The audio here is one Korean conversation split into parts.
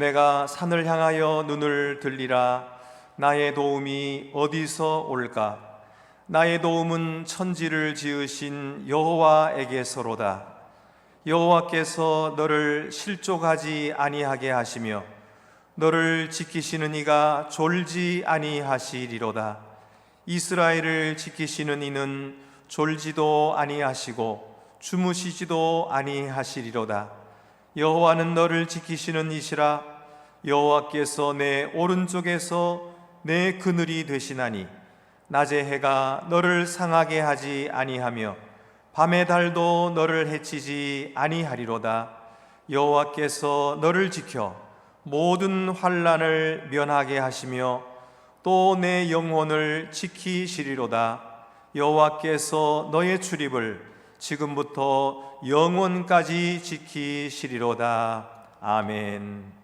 내가 산을 향하여 눈을 들리라. 나의 도움이 어디서 올까? 나의 도움은 천지를 지으신 여호와에게서로다. 여호와께서 너를 실족하지 아니하게 하시며 너를 지키시는 이가 졸지 아니하시리로다. 이스라엘을 지키시는 이는 졸지도 아니하시고 주무시지도 아니하시리로다. 여호와는 너를 지키시는 이시라. 여호와께서 내 오른쪽에서 내 그늘이 되시나니 낮의 해가 너를 상하게 하지 아니하며 밤의 달도 너를 해치지 아니하리로다. 여호와께서 너를 지켜 모든 환난을 면하게 하시며 또 내 영혼을 지키시리로다. 여호와께서 너의 출입을 지금부터 영원까지 지키시리로다. 아멘.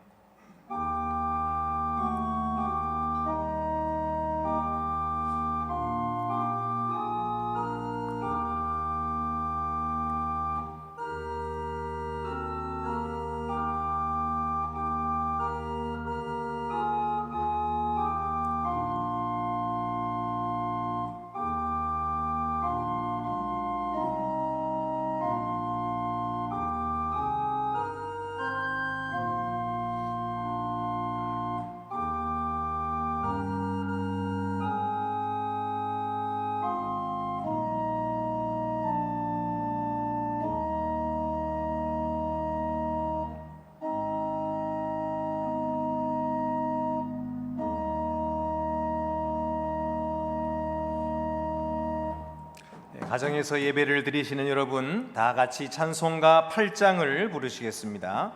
가정에서 예배를 드리시는 여러분, 다 같이 찬송가 8장을 부르시겠습니다.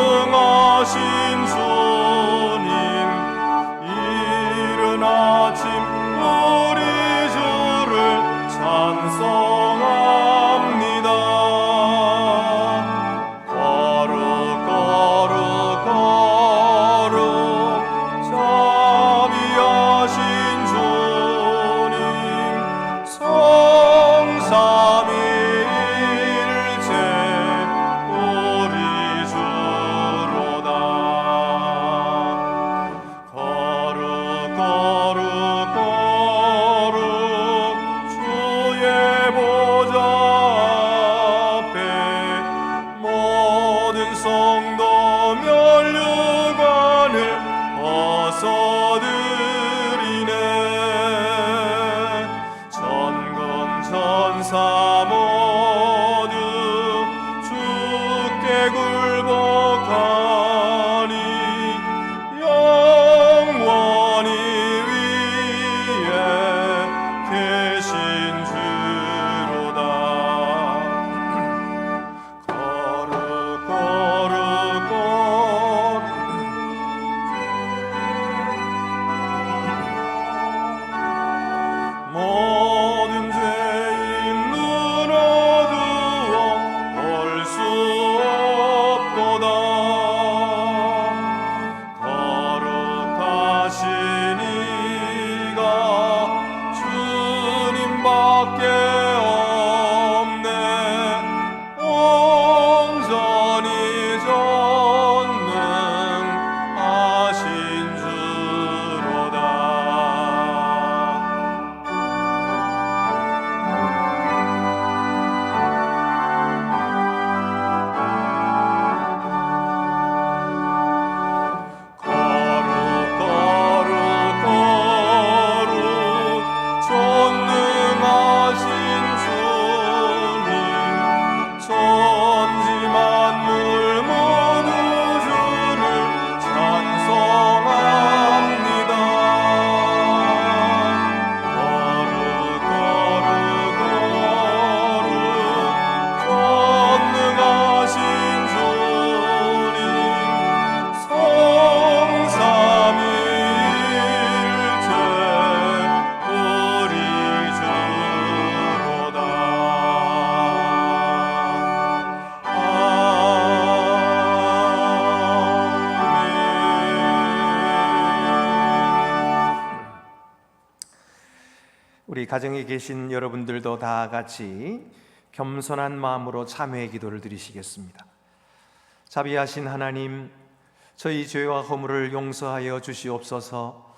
전능하신 주님 천사 모두 주께 굴복하니 영원히 위에 계신 주로다. 거룩 거룩 거룩 모든 죄인 눈 어두워 볼 수 없도다. 거룩하신 이가 주님밖에 없네. 온전히 전능하신 주로다. 거룩 거룩 거룩 전능하신 주님, 천지 만물 모두 주를 찬송합니다. 거룩 거룩 거룩 전능하신 주님, 성삼위일체 우리 주로다. 아멘. 우리 가정에 계신 여러분들도 다 같이 겸손한 마음으로 참회의 기도를 드리시겠습니다. 자비하신 하나님, 저희 죄와 허물을 용서하여 주시옵소서.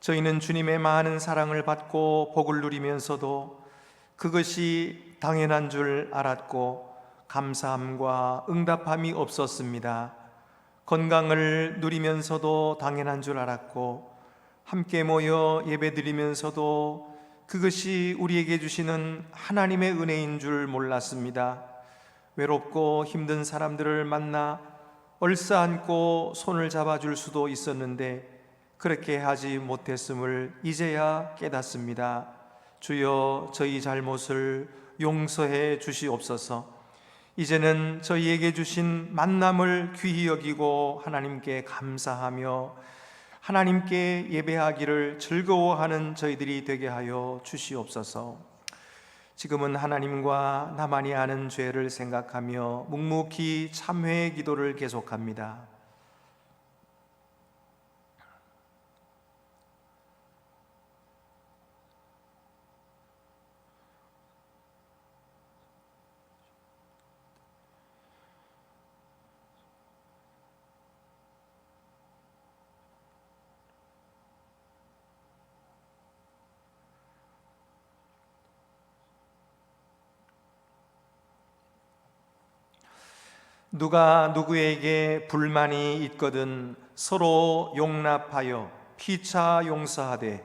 저희는 주님의 많은 사랑을 받고 복을 누리면서도 그것이 당연한 줄 알았고 감사함과 응답함이 없었습니다. 건강을 누리면서도 당연한 줄 알았고 함께 모여 예배드리면서도 그것이 우리에게 주시는 하나님의 은혜인 줄 몰랐습니다. 외롭고 힘든 사람들을 만나 얼싸안고 손을 잡아줄 수도 있었는데 그렇게 하지 못했음을 이제야 깨닫습니다. 주여, 저희 잘못을 용서해 주시옵소서. 이제는 저희에게 주신 만남을 귀히 여기고 하나님께 감사하며 하나님께 예배하기를 즐거워하는 저희들이 되게 하여 주시옵소서. 지금은 하나님과 나만이 아는 죄를 생각하며 묵묵히 참회의 기도를 계속합니다. 누가 누구에게 불만이 있거든 서로 용납하여 피차 용서하되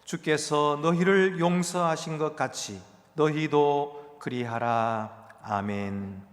주께서 너희를 용서하신 것 같이 너희도 그리하라. 아멘.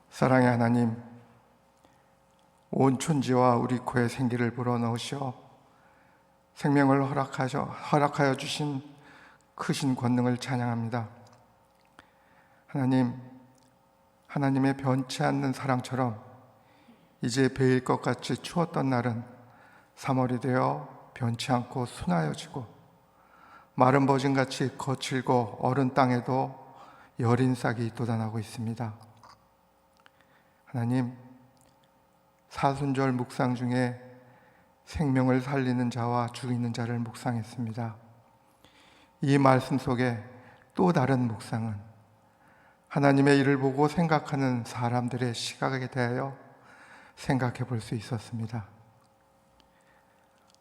사랑의 하나님, 온 천지와 우리 코에 생기를 불어넣으시어 생명을 허락하여 주신 크신 권능을 찬양합니다. 하나님, 하나님의 변치 않는 사랑처럼 이제 베일 것 같이 추웠던 날은 3월이 되어 변치 않고 순하여지고, 마른 버진같이 거칠고 얼은 땅에도 여린 싹이 돋아나고 있습니다. 하나님, 사순절 묵상 중에 생명을 살리는 자와 죽이는 자를 묵상했습니다. 이 말씀 속에 또 다른 묵상은 하나님의 일을 보고 생각하는 사람들의 시각에 대하여 생각해 볼 수 있었습니다.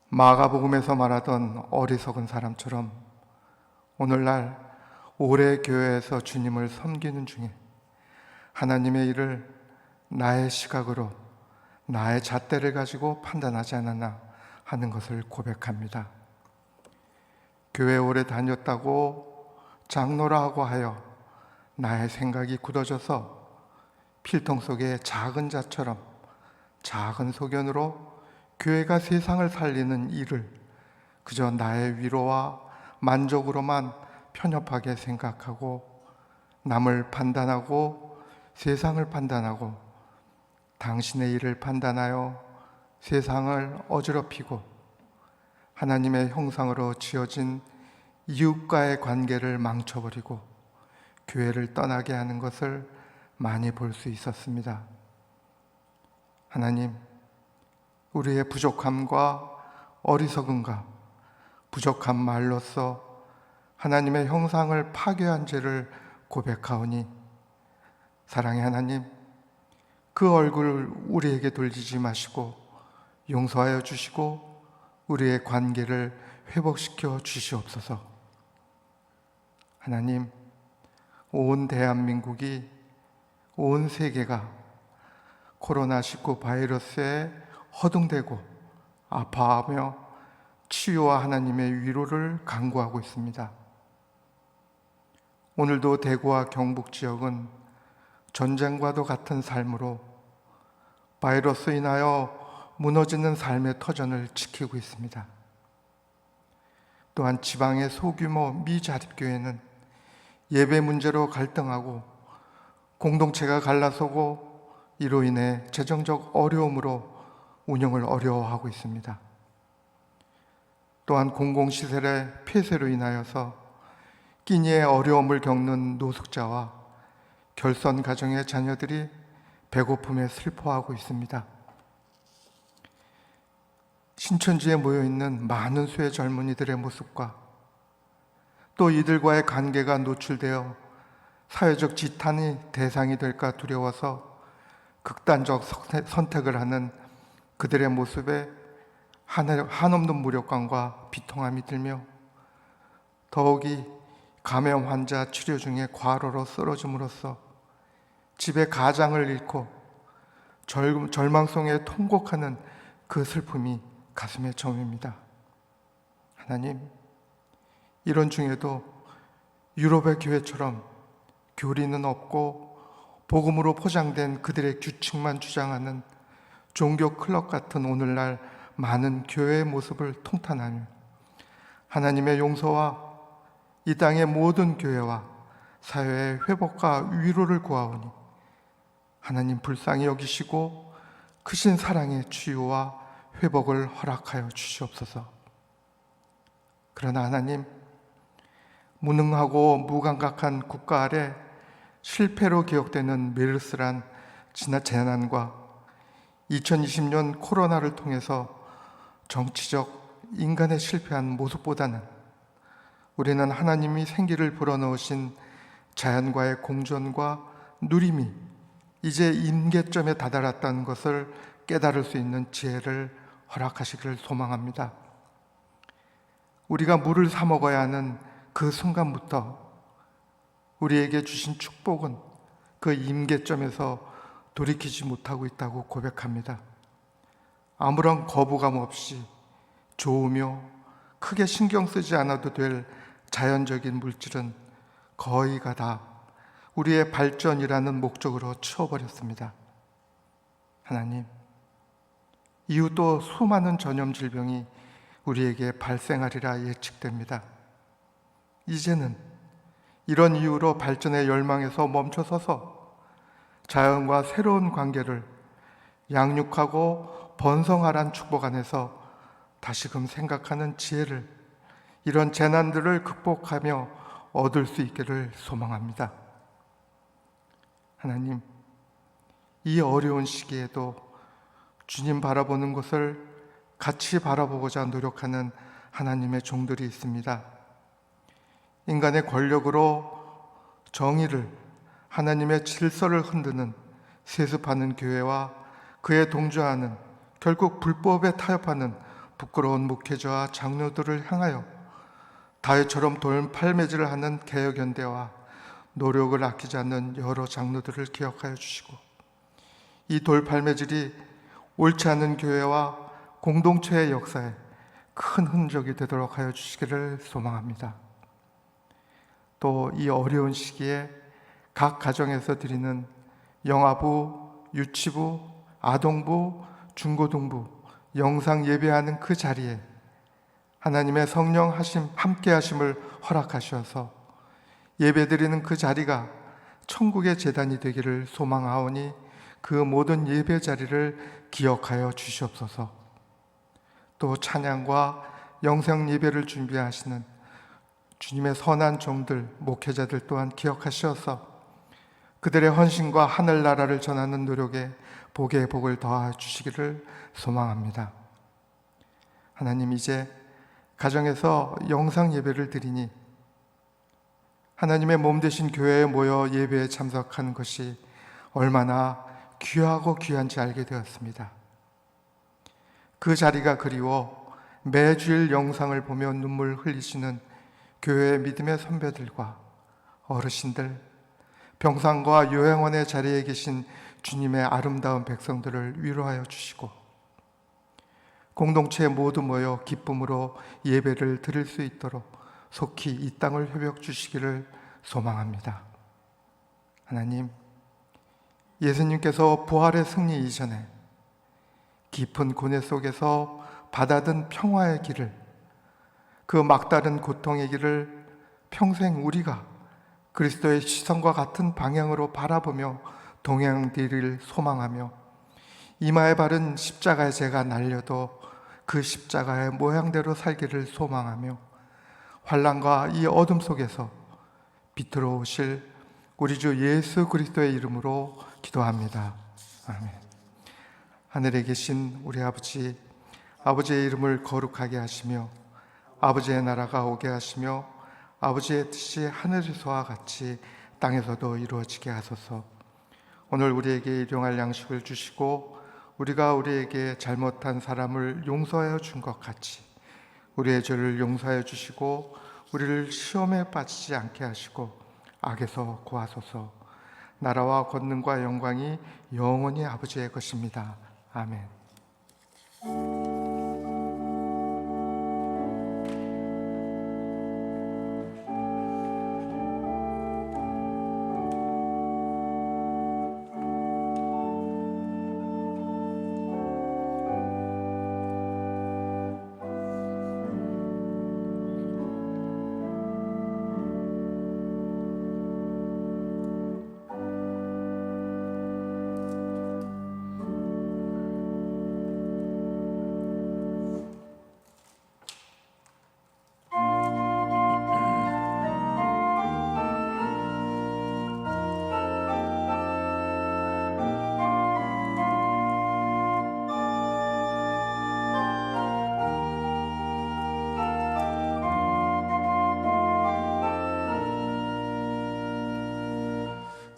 마가복음에서 말하던 어리석은 사람처럼 오늘날 오래 교회에서 주님을 섬기는 중에 하나님의 일을 나의 시각으로, 나의 잣대를 가지고 판단하지 않았나 하는 것을 고백합니다. 교회 오래 다녔다고 장로라 하고 하여 나의 생각이 굳어져서 필통 속의 작은 자처럼 작은 소견으로 교회가 세상을 살리는 일을 그저 나의 위로와 만족으로만 편협하게 생각하고, 남을 판단하고 세상을 판단하고 당신의 일을 판단하여 세상을 어지럽히고 하나님의 형상으로 지어진 이웃과의 관계를 망쳐버리고 교회를 떠나게 하는 것을 많이 볼 수 있었습니다. 하나님, 우리의 부족함과 어리석음과 부족한 말로써 하나님의 형상을 파괴한 죄를 고백하오니, 사랑의 하나님, 그 얼굴을 우리에게 돌리지 마시고 용서하여 주시고 우리의 관계를 회복시켜 주시옵소서. 하나님, 온 대한민국이, 온 세계가 코로나19 바이러스에 허둥대고 아파하며 치유와 하나님의 위로를 간구하고 있습니다. 오늘도 대구와 경북 지역은 전쟁과도 같은 삶으로 바이러스 인하여 무너지는 삶의 터전을 지키고 있습니다. 또한 지방의 소규모 미자립교회는 예배 문제로 갈등하고 공동체가 갈라서고 이로 인해 재정적 어려움으로 운영을 어려워하고 있습니다. 또한 공공시설의 폐쇄로 인하여서 끼니의 어려움을 겪는 노숙자와 결선 가정의 자녀들이 배고픔에 슬퍼하고 있습니다. 신천지에 모여있는 많은 수의 젊은이들의 모습과 또 이들과의 관계가 노출되어 사회적 지탄이 대상이 될까 두려워서 극단적 선택을 하는 그들의 모습에 한없는 무력감과 비통함이 들며, 더욱이 감염 환자 치료 중에 과로로 쓰러짐으로써 집에 가장을 잃고 절망 속에 통곡하는 그 슬픔이 가슴에 저밉니다. 하나님, 이런 중에도 유럽의 교회처럼 교리는 없고 복음으로 포장된 그들의 규칙만 주장하는 종교 클럽 같은 오늘날 많은 교회의 모습을 통탄하며 하나님의 용서와 이 땅의 모든 교회와 사회의 회복과 위로를 구하오니 하나님 불쌍히 여기시고 크신 사랑의 치유와 회복을 허락하여 주시옵소서. 그러나 하나님, 무능하고 무감각한 국가 아래 실패로 기억되는 메르스란 재난과 2020년 코로나를 통해서 정치적 인간의 실패한 모습보다는 우리는 하나님이 생기를 불어넣으신 자연과의 공존과 누림이 이제 임계점에 다다랐다는 것을 깨달을 수 있는 지혜를 허락하시기를 소망합니다. 우리가 물을 사 먹어야 하는 그 순간부터 우리에게 주신 축복은 그 임계점에서 돌이키지 못하고 있다고 고백합니다. 아무런 거부감 없이 좋으며 크게 신경 쓰지 않아도 될 자연적인 물질은 거의가 다 우리의 발전이라는 목적으로 치워버렸습니다. 하나님, 이후 또 수많은 전염 질병이 우리에게 발생하리라 예측됩니다. 이제는 이런 이유로 발전의 열망에서 멈춰서서 자연과 새로운 관계를 양육하고 번성하란 축복 안에서 다시금 생각하는 지혜를, 이런 재난들을 극복하며 얻을 수 있기를 소망합니다. 하나님, 이 어려운 시기에도 주님 바라보는 것을 같이 바라보고자 노력하는 하나님의 종들이 있습니다. 인간의 권력으로 정의를, 하나님의 질서를 흔드는, 세습하는 교회와 그에 동조하는, 결국 불법에 타협하는 부끄러운 목회자와 장로들을 향하여 다윗처럼 돌팔매질을 하는 개혁연대와 노력을 아끼지 않는 여러 장로들을 기억하여 주시고, 이 돌팔매질이 옳지 않은 교회와 공동체의 역사에 큰 흔적이 되도록 하여 주시기를 소망합니다. 또 이 어려운 시기에 각 가정에서 드리는 영아부, 유치부, 아동부, 중고등부, 영상 예배하는 그 자리에 하나님의 성령 함께 하심을 허락하셔서 예배드리는 그 자리가 천국의 제단이 되기를 소망하오니 그 모든 예배 자리를 기억하여 주시옵소서. 또 찬양과 영상 예배를 준비하시는 주님의 선한 종들, 목회자들 또한 기억하셔서 그들의 헌신과 하늘나라를 전하는 노력에 복의 복을 더하 주시기를 소망합니다. 하나님, 이제 가정에서 영상 예배를 드리니 하나님의 몸 되신 교회에 모여 예배에 참석하는 것이 얼마나 귀하고 귀한지 알게 되었습니다. 그 자리가 그리워 매주일 영상을 보며 눈물 흘리시는 교회의 믿음의 선배들과 어르신들, 병상과 요양원의 자리에 계신 주님의 아름다운 백성들을 위로하여 주시고, 공동체 모두 모여 기쁨으로 예배를 드릴 수 있도록 속히 이 땅을 회복 주시기를 소망합니다. 하나님, 예수님께서 부활의 승리 이전에 깊은 고뇌 속에서 받아든 평화의 길을, 그 막다른 고통의 길을 평생 우리가 그리스도의 시선과 같은 방향으로 바라보며 동행되리를 소망하며, 이마에 바른 십자가의 죄가 날려도 그 십자가의 모양대로 살기를 소망하며, 환난과 이 어둠 속에서 빛으로 오실 우리 주 예수 그리스도의 이름으로 기도합니다. 아멘. 하늘에 계신 우리 아버지, 아버지의 이름을 거룩하게 하시며 아버지의 나라가 오게 하시며 아버지의 뜻이 하늘에서와 같이 땅에서도 이루어지게 하소서. 오늘 우리에게 일용할 양식을 주시고 우리가 우리에게 잘못한 사람을 용서하여 준 것 같이 우리의 죄를 용서하여 주시고 우리를 시험에 빠지지 않게 하시고 악에서 구하소서. 나라와 권능과 영광이 영원히 아버지의 것입니다. 아멘.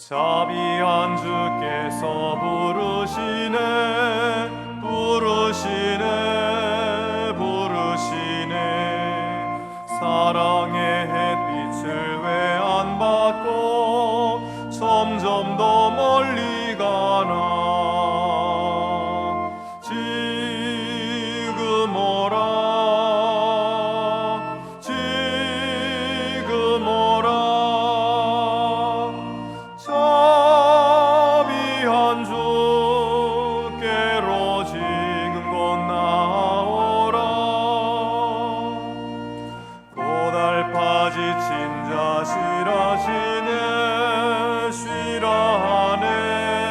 자비한 주께서 부르시네 사랑의 햇빛을 왜 안 받고 점점 더 멀리 가나. 지금 오라 자비한 주께로 지금 곧 나오라. 고달파 지친 자 쉬라 하네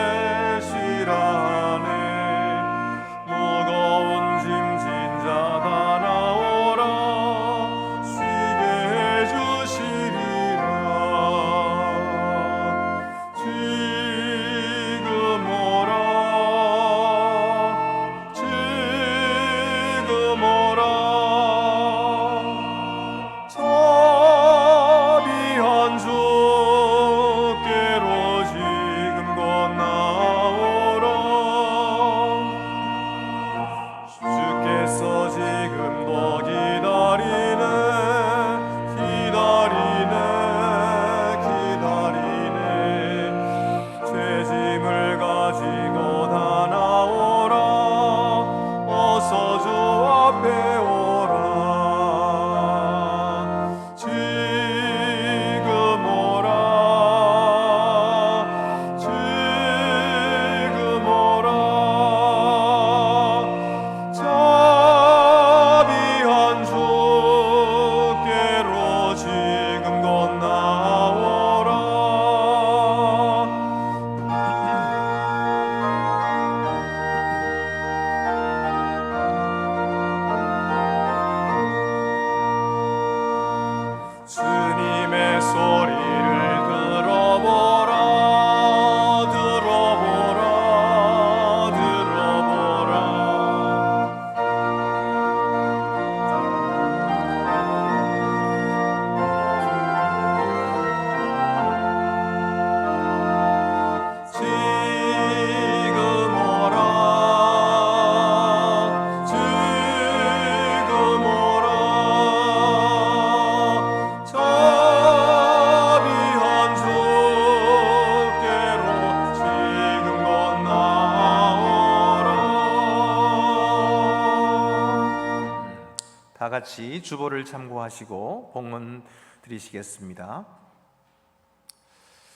다 같이 주보를 참고하시고 봉헌 드리시겠습니다.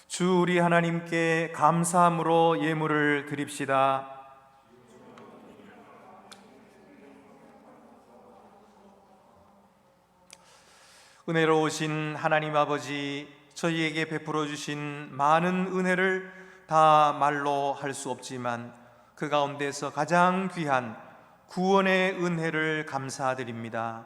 주 우리 하나님께 감사함으로 예물을 드립시다. 은혜로우신 하나님 아버지, 저희에게 베풀어 주신 많은 은혜를 다 말로 할 수 없지만 그 가운데서 가장 귀한 구원의 은혜를 감사드립니다.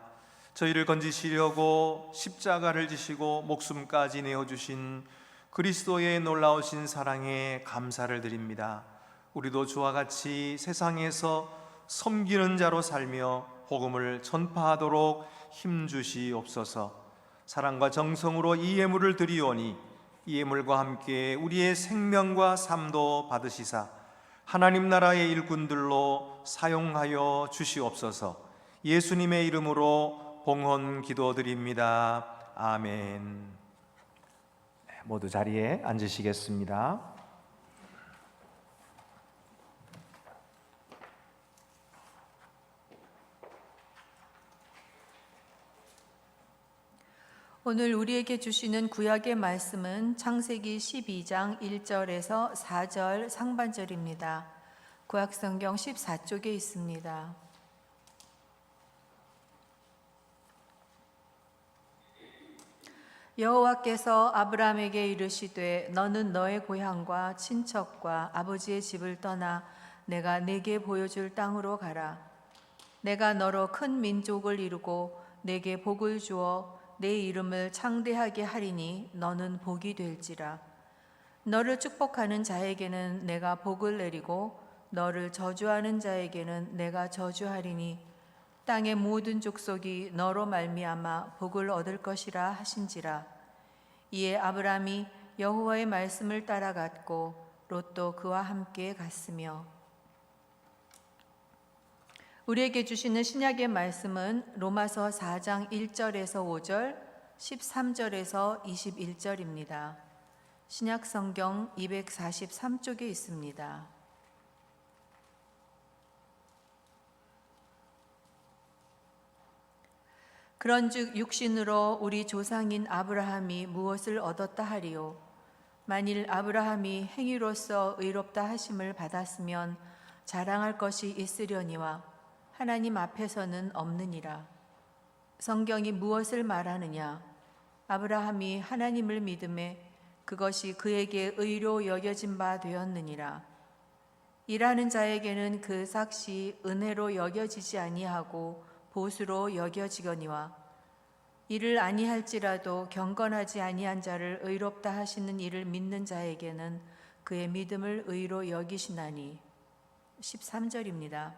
저희를 건지시려고 십자가를 지시고 목숨까지 내어주신 그리스도의 놀라우신 사랑에 감사를 드립니다. 우리도 주와 같이 세상에서 섬기는 자로 살며 복음을 전파하도록 힘주시옵소서. 사랑과 정성으로 이 예물을 드리오니 이 예물과 함께 우리의 생명과 삶도 받으시사 하나님 나라의 일꾼들로 사용하여 주시옵소서. 예수님의 이름으로 봉헌 기도드립니다. 아멘. 모두 자리에 앉으시겠습니다. 오늘 우리에게 주시는 구약의 말씀은 창세기 12장 1절에서 4절 상반절입니다. 구약성경 14쪽에 있습니다. 여호와께서 아브라함에게 이르시되 너는 너의 고향과 친척과 아버지의 집을 떠나 내가 네게 보여줄 땅으로 가라. 내가 너로 큰 민족을 이루고 네게 복을 주어 내 이름을 창대하게 하리니 너는 복이 될지라. 너를 축복하는 자에게는 내가 복을 내리고 너를 저주하는 자에게는 내가 저주하리니 땅의 모든 족속이 너로 말미암아 복을 얻을 것이라 하신지라. 이에 아브라함이 여호와의 말씀을 따라갔고 롯도 그와 함께 갔으며. 우리에게 주시는 신약의 말씀은 로마서 4장 1절에서 5절, 13절에서 21절입니다. 신약 성경 243쪽에 있습니다. 그런즉 육신으로 우리 조상인 아브라함이 무엇을 얻었다 하리요? 만일 아브라함이 행위로서 의롭다 하심을 받았으면 자랑할 것이 있으려니와 하나님 앞에서는 없느니라. 성경이 무엇을 말하느냐? 아브라함이 하나님을 믿음에 그것이 그에게 의로 여겨진 바 되었느니라. 일하는 자에게는 그 삭시 은혜로 여겨지지 아니하고 보수로 여겨지거니와 이를 아니할지라도 경건하지 아니한 자를 의롭다 하시는 이를 믿는 자에게는 그의 믿음을 의로 여기시나니. 13절입니다.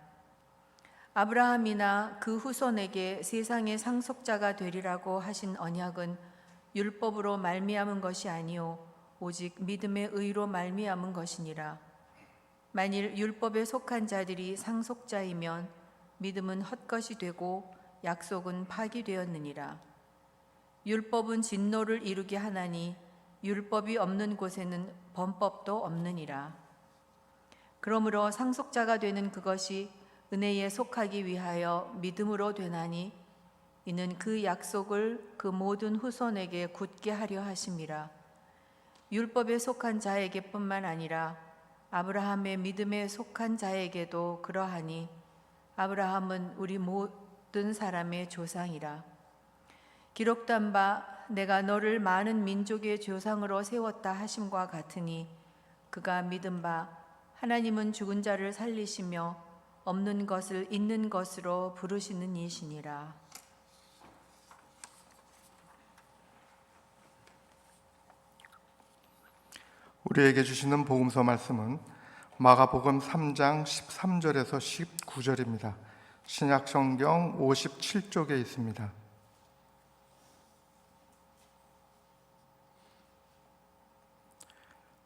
아브라함이나 그 후손에게 세상의 상속자가 되리라고 하신 언약은 율법으로 말미암은 것이 아니요 오직 믿음의 의로 말미암은 것이니라. 만일 율법에 속한 자들이 상속자이면 믿음은 헛것이 되고 약속은 파기되었느니라. 율법은 진노를 이루게 하나니 율법이 없는 곳에는 범법도 없느니라. 그러므로 상속자가 되는 그것이 은혜에 속하기 위하여 믿음으로 되나니 이는 그 약속을 그 모든 후손에게 굳게 하려 하심이라. 율법에 속한 자에게뿐만 아니라 아브라함의 믿음에 속한 자에게도 그러하니 아브라함은 우리 모든 사람의 조상이라. 기록된 바 내가 너를 많은 민족의 조상으로 세웠다 하심과 같으니 그가 믿은 바 하나님은 죽은 자를 살리시며 없는 것을 있는 것으로 부르시는 이시니라. 우리에게 주시는 복음서 말씀은 마가복음 3장 13절에서 19절입니다. 신약 성경 57쪽에 있습니다.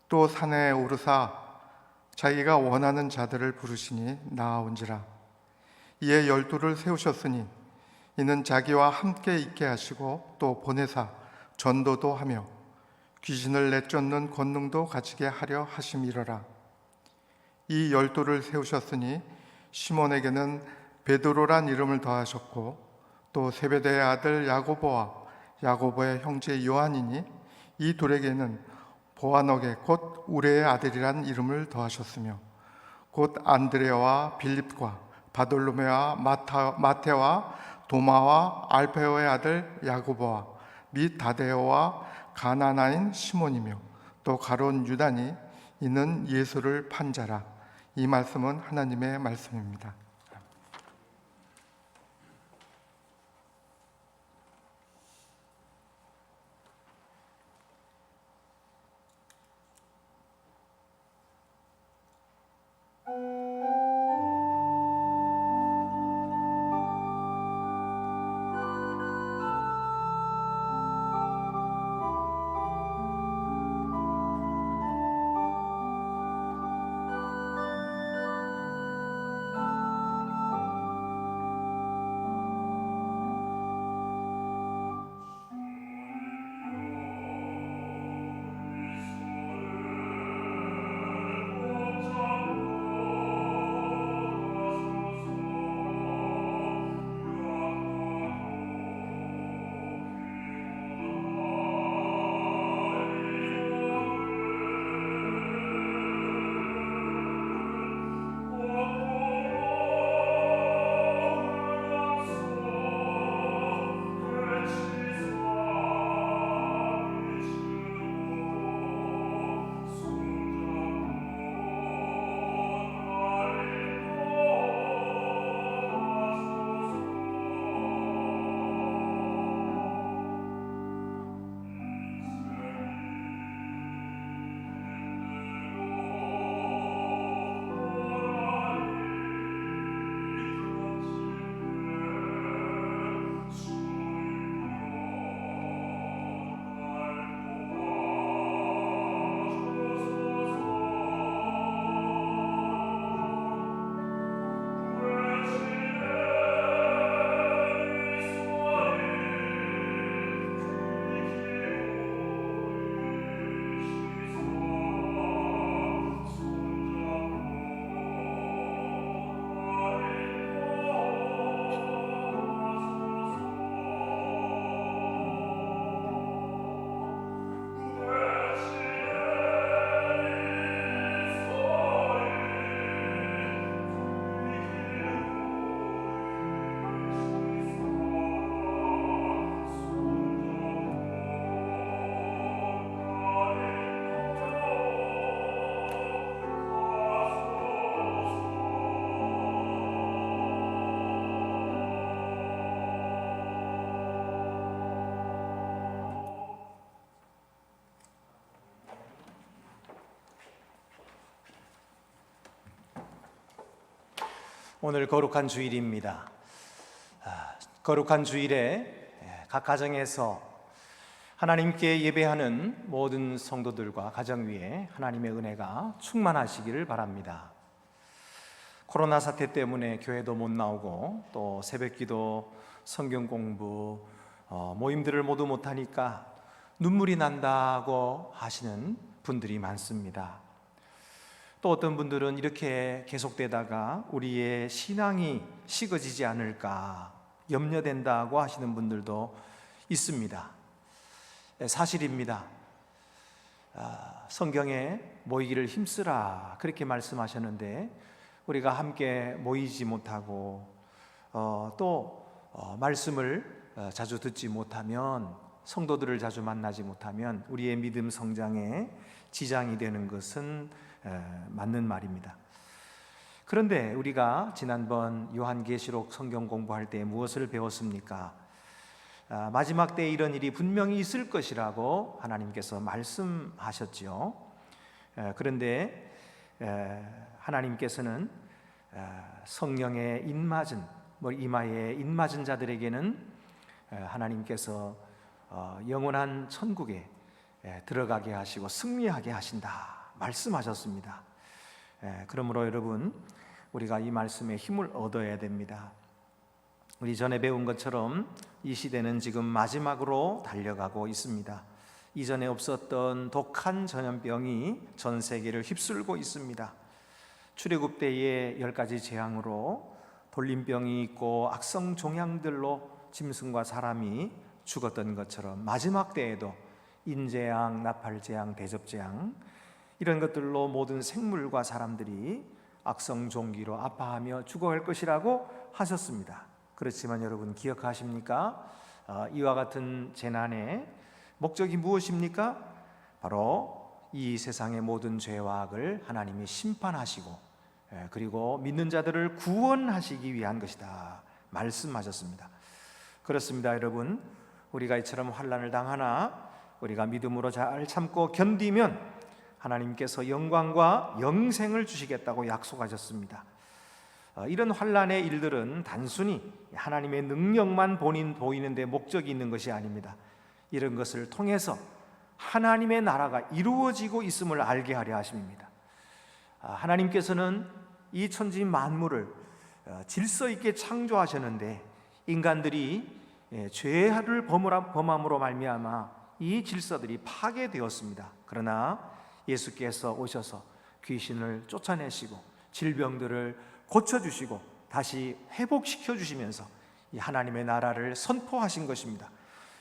또 산에 오르사 자기가 원하는 자들을 부르시니 나아온지라. 이에 12를 세우셨으니 이는 자기와 함께 있게 하시고 또 보내사 전도도 하며 귀신을 내쫓는 권능도 가지게 하려 하심이러라. 이 12를 세우셨으니 시몬에게는 베드로란 이름을 더하셨고 또 세베대의 아들 야고보와 야고보의 형제 요한이니 이 둘에게는 보아너게 곧 우레의 아들이란 이름을 더하셨으며 곧 안드레와 빌립과 바돌로메와 마테와 도마와 알페오의 아들 야고보와 및 다데오와 가나나인 시몬이며 또 가론 유다니 이는 예수를 판 자라. 이 말씀은 하나님의 말씀입니다. 오늘 거룩한 주일입니다. 거룩한 주일에 각 가정에서 하나님께 예배하는 모든 성도들과 가정 위에 하나님의 은혜가 충만하시기를 바랍니다. 코로나 사태 때문에 교회도 못 나오고 또 새벽기도, 성경 공부, 모임들을 모두 못하니까 눈물이 난다고 하시는 분들이 많습니다. 또 어떤 분들은 이렇게 계속되다가 우리의 신앙이 식어지지 않을까 염려된다고 하시는 분들도 있습니다. 사실입니다. 성경에 모이기를 힘쓰라 그렇게 말씀하셨는데 우리가 함께 모이지 못하고 또 말씀을 자주 듣지 못하면, 성도들을 자주 만나지 못하면 우리의 믿음 성장에 지장이 되는 것은 맞는 말입니다. 그런데 우리가 지난번 요한계시록 성경 공부할 때 무엇을 배웠습니까? 마지막 때에 이런 일이 분명히 있을 것이라고 하나님께서 말씀하셨지요. 그런데 하나님께서는 성령의 인맞은, 이마에 인맞은 자들에게는 하나님께서 영원한 천국에 들어가게 하시고 승리하게 하신다 말씀하셨습니다. 그러므로 여러분, 우리가 이 말씀에 힘을 얻어야 됩니다. 우리 전에 배운 것처럼 이 시대는 지금 마지막으로 달려가고 있습니다. 이전에 없었던 독한 전염병이 전 세계를 휩쓸고 있습니다. 출애굽 때의 10가지 재앙으로 돌림병이 있고 악성 종양들로 짐승과 사람이 죽었던 것처럼 마지막 때에도 인재양, 나팔재앙, 대접재앙 이런 것들로 모든 생물과 사람들이 악성종기로 아파하며 죽어갈 것이라고 하셨습니다. 그렇지만 여러분 기억하십니까? 이와 같은 재난의 목적이 무엇입니까? 바로 이 세상의 모든 죄와 악을 하나님이 심판하시고 그리고 믿는 자들을 구원하시기 위한 것이다 말씀하셨습니다. 그렇습니다. 여러분, 우리가 이처럼 환난을 당하나 우리가 믿음으로 잘 참고 견디면 하나님께서 영광과 영생을 주시겠다고 약속하셨습니다. 이런 환난의 일들은 단순히 하나님의 능력만 보이는 데 목적이 있는 것이 아닙니다. 이런 것을 통해서 하나님의 나라가 이루어지고 있음을 알게 하려 하심입니다. 하나님께서는 이 천지 만물을 질서 있게 창조하셨는데 인간들이 죄를 범함으로 말미암아 이 질서들이 파괴되었습니다. 그러나 예수께서 오셔서 귀신을 쫓아내시고 질병들을 고쳐주시고 다시 회복시켜 주시면서 이 하나님의 나라를 선포하신 것입니다.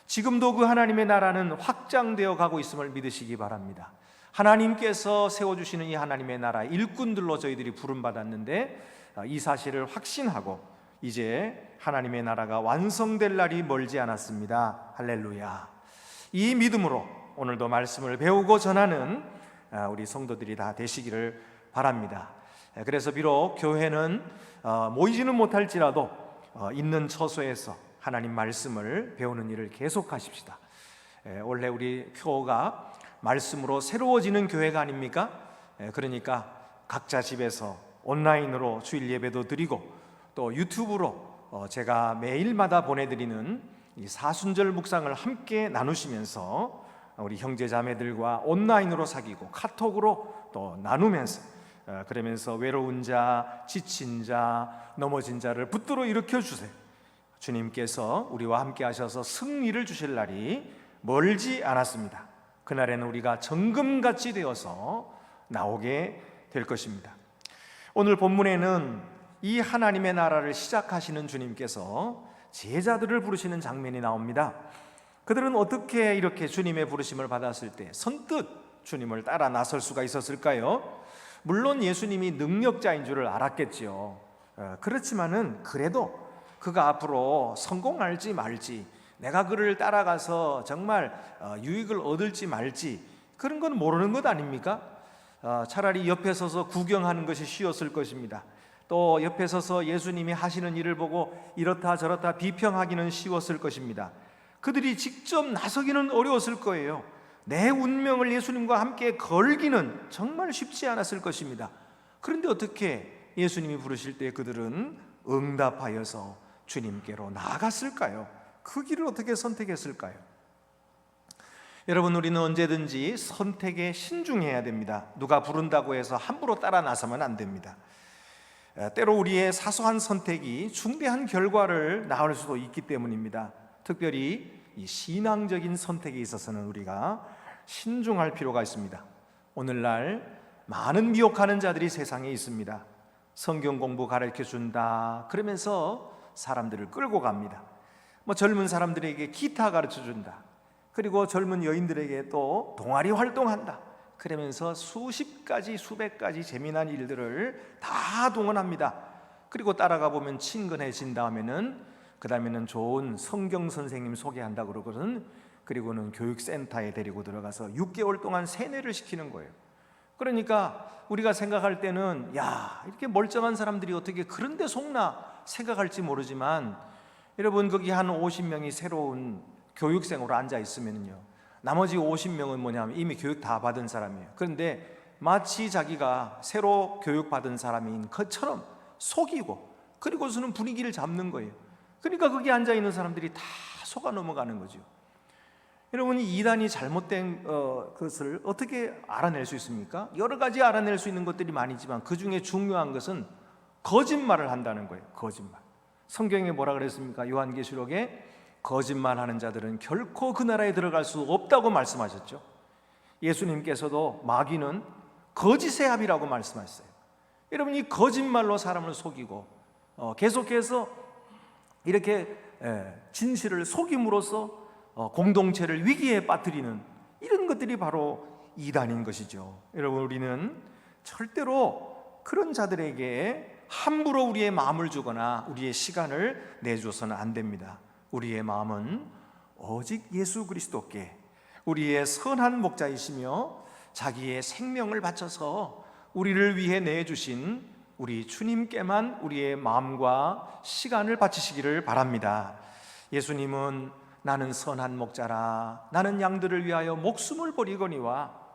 지금도 그 하나님의 나라는 확장되어 가고 있음을 믿으시기 바랍니다. 하나님께서 세워주시는 이 하나님의 나라 일꾼들로 저희들이 부름받았는데 이 사실을 확신하고 이제 하나님의 나라가 완성될 날이 멀지 않았습니다. 할렐루야. 이 믿음으로 오늘도 말씀을 배우고 전하는 우리 성도들이 다 되시기를 바랍니다. 그래서 비록 교회는 모이지는 못할지라도 있는 처소에서 하나님 말씀을 배우는 일을 계속하십시다. 원래 우리 표가 말씀으로 새로워지는 교회가 아닙니까? 그러니까 각자 집에서 온라인으로 주일 예배도 드리고 또 유튜브로 제가 매일마다 보내드리는 이 사순절 묵상을 함께 나누시면서 우리 형제 자매들과 온라인으로 사귀고 카톡으로 또 나누면서 그러면서 외로운 자, 지친 자, 넘어진 자를 붙들어 일으켜 주세요. 주님께서 우리와 함께 하셔서 승리를 주실 날이 멀지 않았습니다. 그날에는 우리가 정금같이 되어서 나오게 될 것입니다. 오늘 본문에는 이 하나님의 나라를 시작하시는 주님께서 제자들을 부르시는 장면이 나옵니다. 그들은 어떻게 이렇게 주님의 부르심을 받았을 때 선뜻 주님을 따라 나설 수가 있었을까요? 물론 예수님이 능력자인 줄을 알았겠지요. 그렇지만은 그래도 그가 앞으로 성공할지 말지, 내가 그를 따라가서 정말 유익을 얻을지 말지 그런 건 모르는 것 아닙니까? 차라리 옆에 서서 구경하는 것이 쉬웠을 것입니다. 또 옆에 서서 예수님이 하시는 일을 보고 이렇다 저렇다 비평하기는 쉬웠을 것입니다. 그들이 직접 나서기는 어려웠을 거예요. 내 운명을 예수님과 함께 걸기는 정말 쉽지 않았을 것입니다. 그런데 어떻게 예수님이 부르실 때 그들은 응답하여서 주님께로 나아갔을까요? 그 길을 어떻게 선택했을까요? 여러분, 우리는 언제든지 선택에 신중해야 됩니다. 누가 부른다고 해서 함부로 따라 나서면 안 됩니다. 때로 우리의 사소한 선택이 중대한 결과를 낳을 수도 있기 때문입니다. 특별히 이 신앙적인 선택에 있어서는 우리가 신중할 필요가 있습니다. 오늘날 많은 미혹하는 자들이 세상에 있습니다. 성경 공부 가르쳐준다 그러면서 사람들을 끌고 갑니다. 젊은 사람들에게 기타 가르쳐준다, 그리고 젊은 여인들에게 또 동아리 활동한다 그러면서 수십 가지 수백 가지 재미난 일들을 다 동원합니다. 그리고 따라가 보면 친근해진 다음에는 좋은 성경 선생님 소개한다 그러고는 그리고는 교육센터에 데리고 들어가서 6개월 동안 세뇌를 시키는 거예요. 그러니까 우리가 생각할 때는 야, 이렇게 멀쩡한 사람들이 어떻게 그런 데 속나 생각할지 모르지만 여러분, 거기 한 50명이 새로운 교육생으로 앉아 있으면요, 나머지 50명은 뭐냐면 이미 교육 다 받은 사람이에요. 그런데 마치 자기가 새로 교육받은 사람인 것처럼 속이고 그리고서는 분위기를 잡는 거예요. 그러니까 거기 앉아 있는 사람들이 다 속아 넘어가는 거죠. 여러분, 이 이단이 잘못된 것을 어떻게 알아낼 수 있습니까? 여러 가지 알아낼 수 있는 것들이 많이지만 그 중에 중요한 것은 거짓말을 한다는 거예요. 거짓말. 성경에 뭐라 그랬습니까? 요한계시록에 거짓말하는 자들은 결코 그 나라에 들어갈 수 없다고 말씀하셨죠. 예수님께서도 마귀는 거짓의 합이라고 말씀하셨어요. 여러분, 이 거짓말로 사람을 속이고 계속해서 이렇게 진실을 속임으로써 공동체를 위기에 빠뜨리는 이런 것들이 바로 이단인 것이죠. 여러분, 우리는 절대로 그런 자들에게 함부로 우리의 마음을 주거나 우리의 시간을 내줘서는 안 됩니다. 우리의 마음은 오직 예수 그리스도께, 우리의 선한 목자이시며 자기의 생명을 바쳐서 우리를 위해 내주신 우리 주님께만 우리의 마음과 시간을 바치시기를 바랍니다. 예수님은 나는 선한 목자라, 나는 양들을 위하여 목숨을 버리거니와,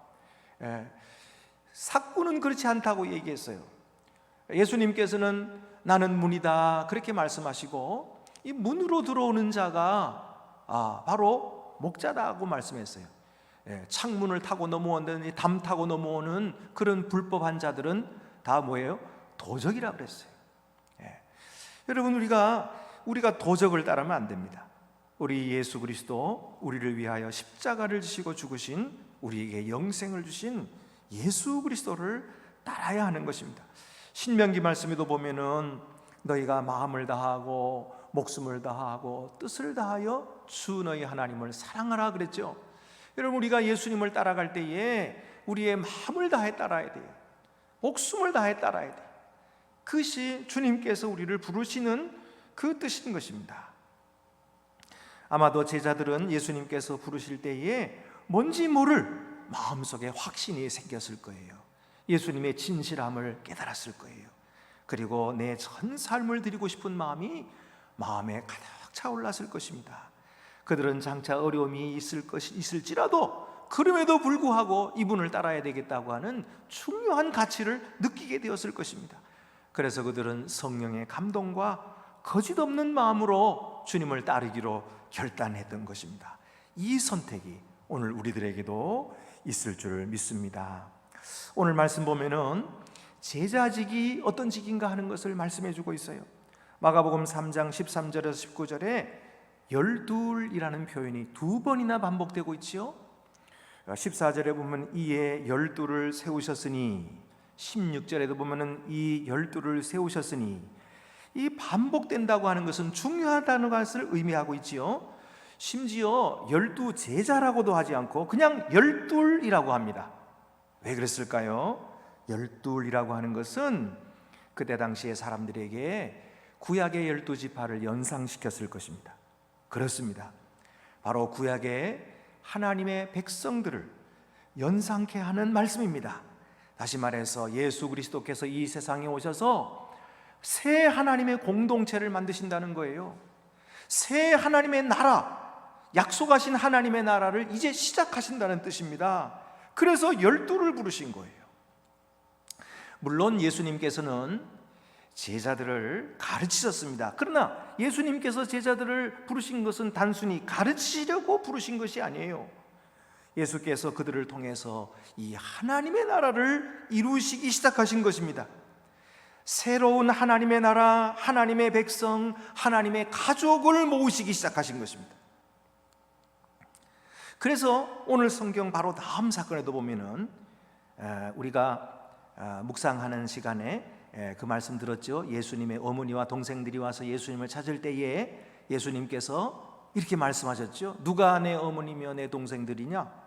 삭구는 그렇지 않다고 얘기했어요. 예수님께서는 나는 문이다 그렇게 말씀하시고, 이 문으로 들어오는 자가 바로 목자다고 말씀했어요. 창문을 타고 넘어오는, 담 타고 넘어오는 그런 불법한 자들은 다 뭐예요? 도적이라 그랬어요. 여러분, 우리가 도적을 따르면 안 됩니다. 우리 예수 그리스도, 우리를 위하여 십자가를 지시고 죽으신, 우리에게 영생을 주신 예수 그리스도를 따라야 하는 것입니다. 신명기 말씀에도 보면은 너희가 마음을 다하고 목숨을 다하고 뜻을 다하여 주 너희 하나님을 사랑하라 그랬죠. 여러분, 우리가 예수님을 따라갈 때에 우리의 마음을 다해 따라야 돼요. 목숨을 다해 따라야 돼요. 그것이 주님께서 우리를 부르시는 그 뜻인 것입니다. 아마도 제자들은 예수님께서 부르실 때에 뭔지 모를 마음속에 확신이 생겼을 거예요. 예수님의 진실함을 깨달았을 거예요. 그리고 내 전 삶을 드리고 싶은 마음이 마음에 가득 차올랐을 것입니다. 그들은 장차 어려움이 있을지라도 그럼에도 불구하고 이분을 따라야 되겠다고 하는 중요한 가치를 느끼게 되었을 것입니다. 그래서 그들은 성령의 감동과 거짓없는 마음으로 주님을 따르기로 결단했던 것입니다. 이 선택이 오늘 우리들에게도 있을 줄 믿습니다. 오늘 말씀 보면은 제자직이 어떤 직인가 하는 것을 말씀해 주고 있어요. 마가복음 3장 13절에서 19절에 열둘이라는 표현이 두 번이나 반복되고 있지요. 14절에 보면 이에 열둘을 세우셨으니, 16절에도 보면은 이 열둘을 세우셨으니, 이 반복된다고 하는 것은 중요하다는 것을 의미하고 있지요. 심지어 열두 제자라고도 하지 않고 그냥 열둘이라고 합니다. 왜 그랬을까요? 열둘이라고 하는 것은 그때 당시의 사람들에게 구약의 12지파를 연상시켰을 것입니다. 그렇습니다. 바로 구약의 하나님의 백성들을 연상케 하는 말씀입니다. 다시 말해서 예수 그리스도께서 이 세상에 오셔서 새 하나님의 공동체를 만드신다는 거예요. 새 하나님의 나라, 약속하신 하나님의 나라를 이제 시작하신다는 뜻입니다. 그래서 열둘을 부르신 거예요. 물론 예수님께서는 제자들을 가르치셨습니다. 그러나 예수님께서 제자들을 부르신 것은 단순히 가르치려고 부르신 것이 아니에요. 예수께서 그들을 통해서 이 하나님의 나라를 이루시기 시작하신 것입니다. 새로운 하나님의 나라, 하나님의 백성, 하나님의 가족을 모으시기 시작하신 것입니다. 그래서 오늘 성경 바로 다음 사건에도 보면은 우리가 묵상하는 시간에 그 말씀 들었죠. 예수님의 어머니와 동생들이 와서 예수님을 찾을 때에 예수님께서 이렇게 말씀하셨죠. 누가 내 어머니며 내 동생들이냐?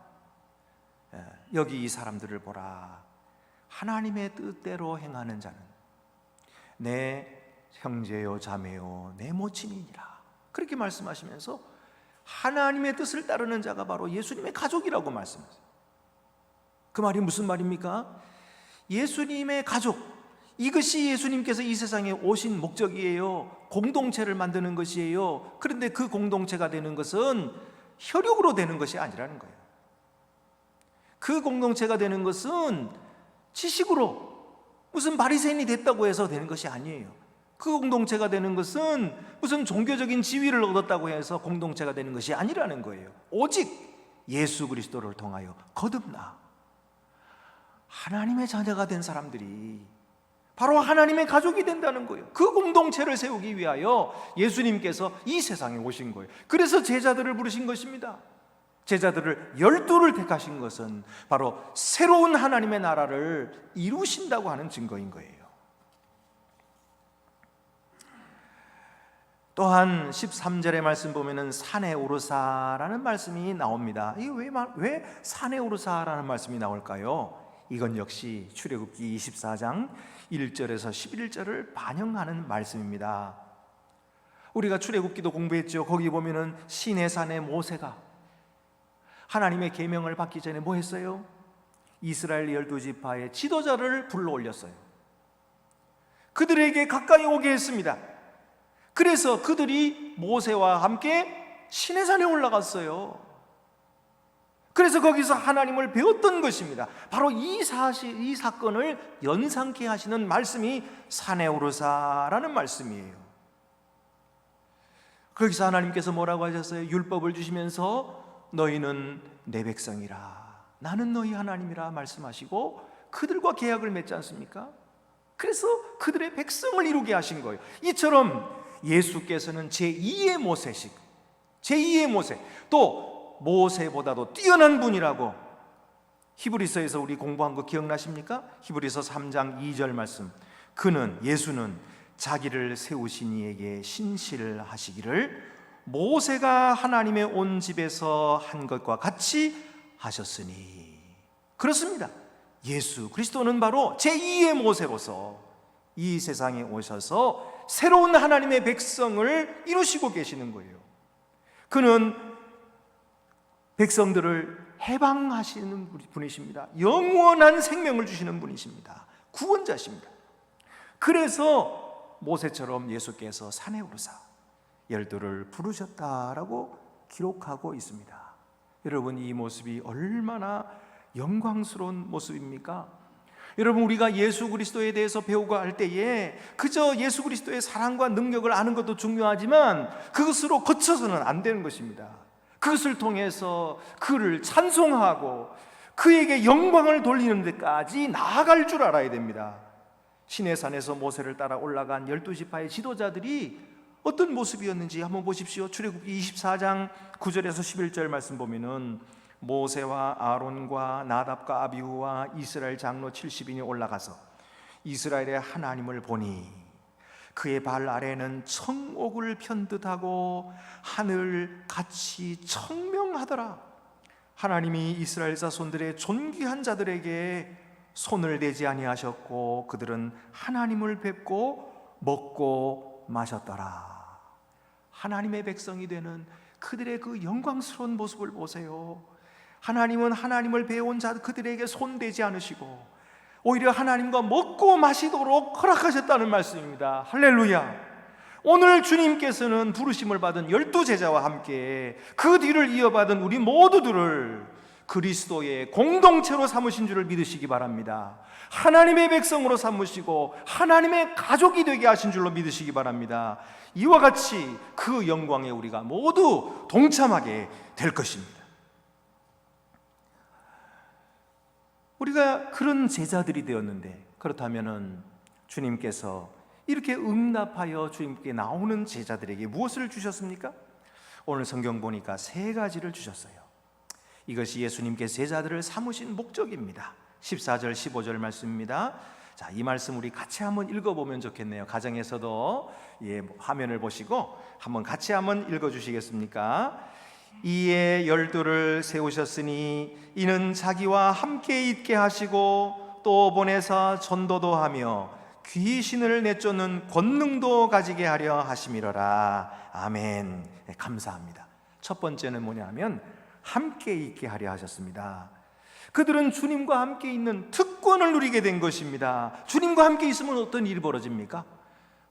여기 이 사람들을 보라. 하나님의 뜻대로 행하는 자는 내 형제요 자매요 내 모친이니라. 그렇게 말씀하시면서 하나님의 뜻을 따르는 자가 바로 예수님의 가족이라고 말씀하세요. 그 말이 무슨 말입니까? 예수님의 가족, 이것이 예수님께서 이 세상에 오신 목적이에요. 공동체를 만드는 것이에요. 그런데 그 공동체가 되는 것은 혈육으로 되는 것이 아니라는 거예요. 그 공동체가 되는 것은 지식으로 무슨 바리새인이 됐다고 해서 되는 것이 아니에요. 그 공동체가 되는 것은 무슨 종교적인 지위를 얻었다고 해서 공동체가 되는 것이 아니라는 거예요. 오직 예수 그리스도를 통하여 거듭나 하나님의 자녀가 된 사람들이 바로 하나님의 가족이 된다는 거예요. 그 공동체를 세우기 위하여 예수님께서 이 세상에 오신 거예요. 그래서 제자들을 부르신 것입니다. 제자들을 12를 택하신 것은 바로 새로운 하나님의 나라를 이루신다고 하는 증거인 거예요. 또한 13절의 말씀 보면은 산에 오르사라는 말씀이 나옵니다. 이게 왜 산에 오르사라는 말씀이 나올까요? 이건 역시 출애굽기 24장 1절에서 11절을 반영하는 말씀입니다. 우리가 출애굽기도 공부했죠. 거기 보면은 시내산의 모세가 하나님의 계명을 받기 전에 뭐 했어요? 이스라엘 12지파의 지도자를 불러 올렸어요. 그들에게 가까이 오게 했습니다. 그래서 그들이 모세와 함께 시내산에 올라갔어요. 그래서 거기서 하나님을 배웠던 것입니다. 바로 이 사건을 연상케 하시는 말씀이 산에 오르사라는 말씀이에요. 거기서 하나님께서 뭐라고 하셨어요? 율법을 주시면서 너희는 내 백성이라, 나는 너희 하나님이라 말씀하시고 그들과 계약을 맺지 않습니까? 그래서 그들의 백성을 이루게 하신 거예요. 이처럼 예수께서는 제2의 모세식, 제2의 모세, 또 모세보다도 뛰어난 분이라고 히브리서에서 우리 공부한 거 기억나십니까? 히브리서 3장 2절 말씀. 예수는 자기를 세우신 이에게 신실하시기를 모세가 하나님의 온 집에서 한 것과 같이 하셨으니. 그렇습니다. 예수 그리스도는 바로 제2의 모세로서 이 세상에 오셔서 새로운 하나님의 백성을 이루시고 계시는 거예요. 그는 백성들을 해방하시는 분이십니다. 영원한 생명을 주시는 분이십니다. 구원자십니다. 그래서 모세처럼 예수께서 산에 오르사 열두를 부르셨다라고 기록하고 있습니다. 여러분, 이 모습이 얼마나 영광스러운 모습입니까? 여러분, 우리가 예수 그리스도에 대해서 배우고 할 때에 그저 예수 그리스도의 사랑과 능력을 아는 것도 중요하지만 그것으로 거쳐서는 안 되는 것입니다. 그것을 통해서 그를 찬송하고 그에게 영광을 돌리는 데까지 나아갈 줄 알아야 됩니다. 시내산에서 모세를 따라 올라간 12지파의 지도자들이 어떤 모습이었는지 한번 보십시오. 출애굽기 24장 9절에서 11절 말씀 보면은 모세와 아론과 나답과 아비후와 이스라엘 장로 70인이 올라가서 이스라엘의 하나님을 보니 그의 발 아래는 청옥을 편듯하고 하늘 같이 청명하더라. 하나님이 이스라엘 자손들의 존귀한 자들에게 손을 대지 아니하셨고 그들은 하나님을 뵙고 먹고 마셨더라. 하나님의 백성이 되는 그들의 그 영광스러운 모습을 보세요. 하나님은 하나님을 배운 자 그들에게 손대지 않으시고 오히려 하나님과 먹고 마시도록 허락하셨다는 말씀입니다. 할렐루야. 오늘 주님께서는 부르심을 받은 12제자와 함께 그 뒤를 이어받은 우리 모두들을 그리스도의 공동체로 삼으신 줄을 믿으시기 바랍니다. 하나님의 백성으로 삼으시고 하나님의 가족이 되게 하신 줄로 믿으시기 바랍니다. 이와 같이 그 영광에 우리가 모두 동참하게 될 것입니다. 우리가 그런 제자들이 되었는데, 그렇다면 주님께서 이렇게 응답하여 주님께 나오는 제자들에게 무엇을 주셨습니까? 오늘 성경 보니까 3가지를 주셨어요. 이것이 예수님께 제자들을 삼으신 목적입니다. 14절 15절 말씀입니다. 자, 이 말씀 우리 같이 한번 읽어보면 좋겠네요. 가정에서도 화면을 보시고 한번 같이 한번 읽어주시겠습니까? 이에 12를 세우셨으니 이는 자기와 함께 있게 하시고 또 보내사 전도도 하며 귀신을 내쫓는 권능도 가지게 하려 하심이로라. 아멘. 네, 감사합니다. 첫 번째는 뭐냐면 함께 있게 하려 하셨습니다. 그들은 주님과 함께 있는 특권을 누리게 된 것입니다. 주님과 함께 있으면 어떤 일이 벌어집니까?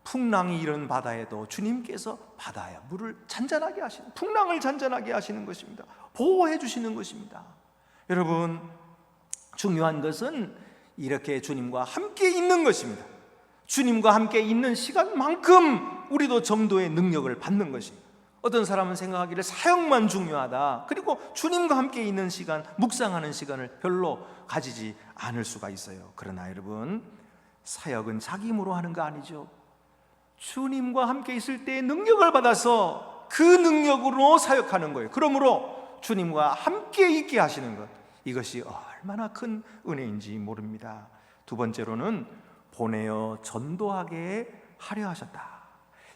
풍랑이 이른 바다에도 주님께서 바다에 물을 잔잔하게 하시는, 풍랑을 잔잔하게 하시는 것입니다. 보호해 주시는 것입니다. 여러분, 중요한 것은 이렇게 주님과 함께 있는 것입니다. 주님과 함께 있는 시간만큼 우리도 전도의 능력을 받는 것입니다. 어떤 사람은 생각하기를 사역만 중요하다, 그리고 주님과 함께 있는 시간, 묵상하는 시간을 별로 가지지 않을 수가 있어요. 그러나 여러분, 사역은 자기 힘으로 하는 거 아니죠. 주님과 함께 있을 때 능력을 받아서 그 능력으로 사역하는 거예요. 그러므로 주님과 함께 있게 하시는 것, 이것이 얼마나 큰 은혜인지 모릅니다. 두 번째로는 보내어 전도하게 하려 하셨다.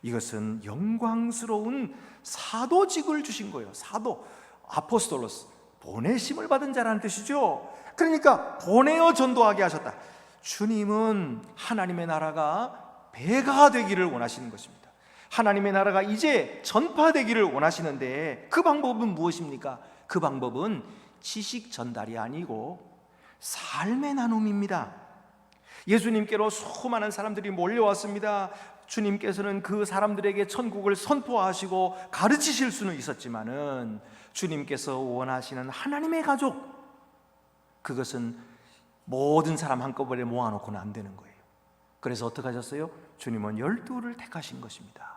이것은 영광스러운 사도직을 주신 거예요. 사도, 아포스톨로스, 보내심을 받은 자라는 뜻이죠. 그러니까 보내어 전도하게 하셨다. 주님은 하나님의 나라가 배가 되기를 원하시는 것입니다. 하나님의 나라가 이제 전파되기를 원하시는데 그 방법은 무엇입니까? 그 방법은 지식 전달이 아니고 삶의 나눔입니다. 예수님께로 수많은 사람들이 몰려왔습니다. 주님께서는 그 사람들에게 천국을 선포하시고 가르치실 수는 있었지만은 주님께서 원하시는 하나님의 가족, 그것은 모든 사람 한꺼번에 모아놓고는 안 되는 거예요. 그래서 어떻게 하셨어요? 주님은 12를 택하신 것입니다.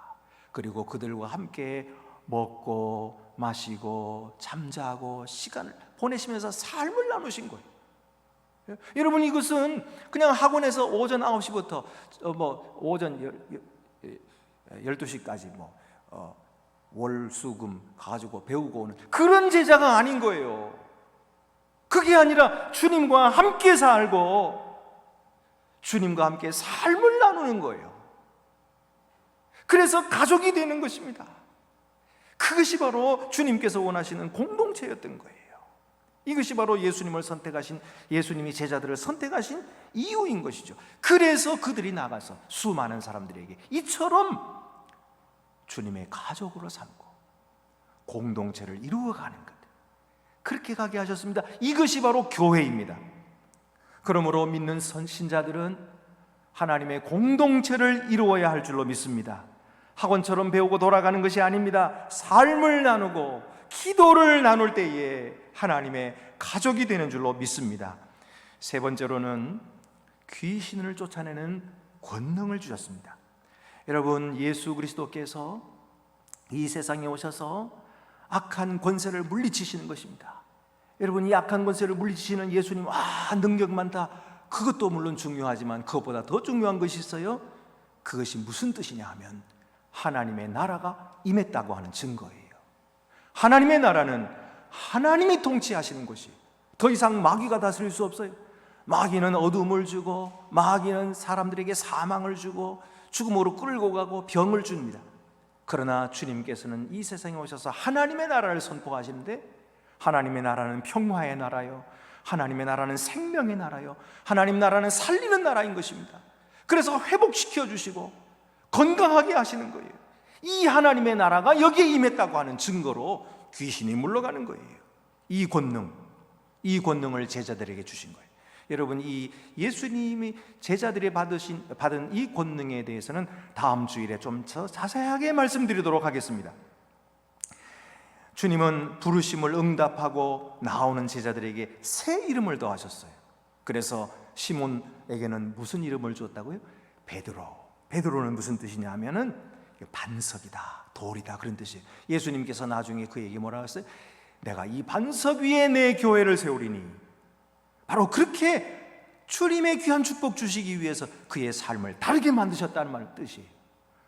그리고 그들과 함께 먹고 마시고 잠자고 시간을 보내시면서 삶을 나누신 거예요. 여러분, 이것은 그냥 학원에서 오전 9시부터 오전 12시까지 월수금 가지고 배우고 오는 그런 제자가 아닌 거예요. 그게 아니라 주님과 함께 살고 주님과 함께 삶을 나누는 거예요. 그래서 가족이 되는 것입니다. 그것이 바로 주님께서 원하시는 공동체였던 거예요. 이것이 바로 예수님을 선택하신, 예수님이 제자들을 선택하신 이유인 것이죠. 그래서 그들이 나가서 수많은 사람들에게 이처럼 주님의 가족으로 삼고 공동체를 이루어가는 것, 그렇게 가게 하셨습니다. 이것이 바로 교회입니다. 그러므로 믿는 신자들은 하나님의 공동체를 이루어야 할 줄로 믿습니다. 학원처럼 배우고 돌아가는 것이 아닙니다. 삶을 나누고 기도를 나눌 때에 하나님의 가족이 되는 줄로 믿습니다. 세 번째로는 귀신을 쫓아내는 권능을 주셨습니다. 여러분, 예수 그리스도께서 이 세상에 오셔서 악한 권세를 물리치시는 것입니다. 여러분, 이 악한 권세를 물리치시는 예수님, 능력 많다. 그것도 물론 중요하지만 그것보다 더 중요한 것이 있어요. 그것이 무슨 뜻이냐 하면 하나님의 나라가 임했다고 하는 증거예요. 하나님의 나라는 하나님이 통치하시는 것이, 더 이상 마귀가 다스릴 수 없어요. 마귀는 어둠을 주고, 마귀는 사람들에게 사망을 주고 죽음으로 끌고 가고 병을 줍니다. 그러나 주님께서는 이 세상에 오셔서 하나님의 나라를 선포하시는데, 하나님의 나라는 평화의 나라요, 하나님의 나라는 생명의 나라요, 하나님 나라는 살리는 나라인 것입니다. 그래서 회복시켜 주시고 건강하게 하시는 거예요. 이 하나님의 나라가 여기에 임했다고 하는 증거로 귀신이 물러가는 거예요. 이 권능을 제자들에게 주신 거예요. 여러분, 이 예수님이 제자들이 받은 이 권능에 대해서는 다음 주일에 좀 더 자세하게 말씀드리도록 하겠습니다. 주님은 부르심을 응답하고 나오는 제자들에게 새 이름을 더하셨어요. 그래서 시몬에게는 무슨 이름을 주었다고요? 베드로. 베드로는 무슨 뜻이냐 하면은 반석이다, 돌이다, 그런 뜻이에요. 예수님께서 나중에 그에게 뭐라고 했어요? 내가 이 반석 위에 내 교회를 세우리니. 바로 그렇게 주님의 귀한 축복 주시기 위해서 그의 삶을 다르게 만드셨다는 뜻이에요.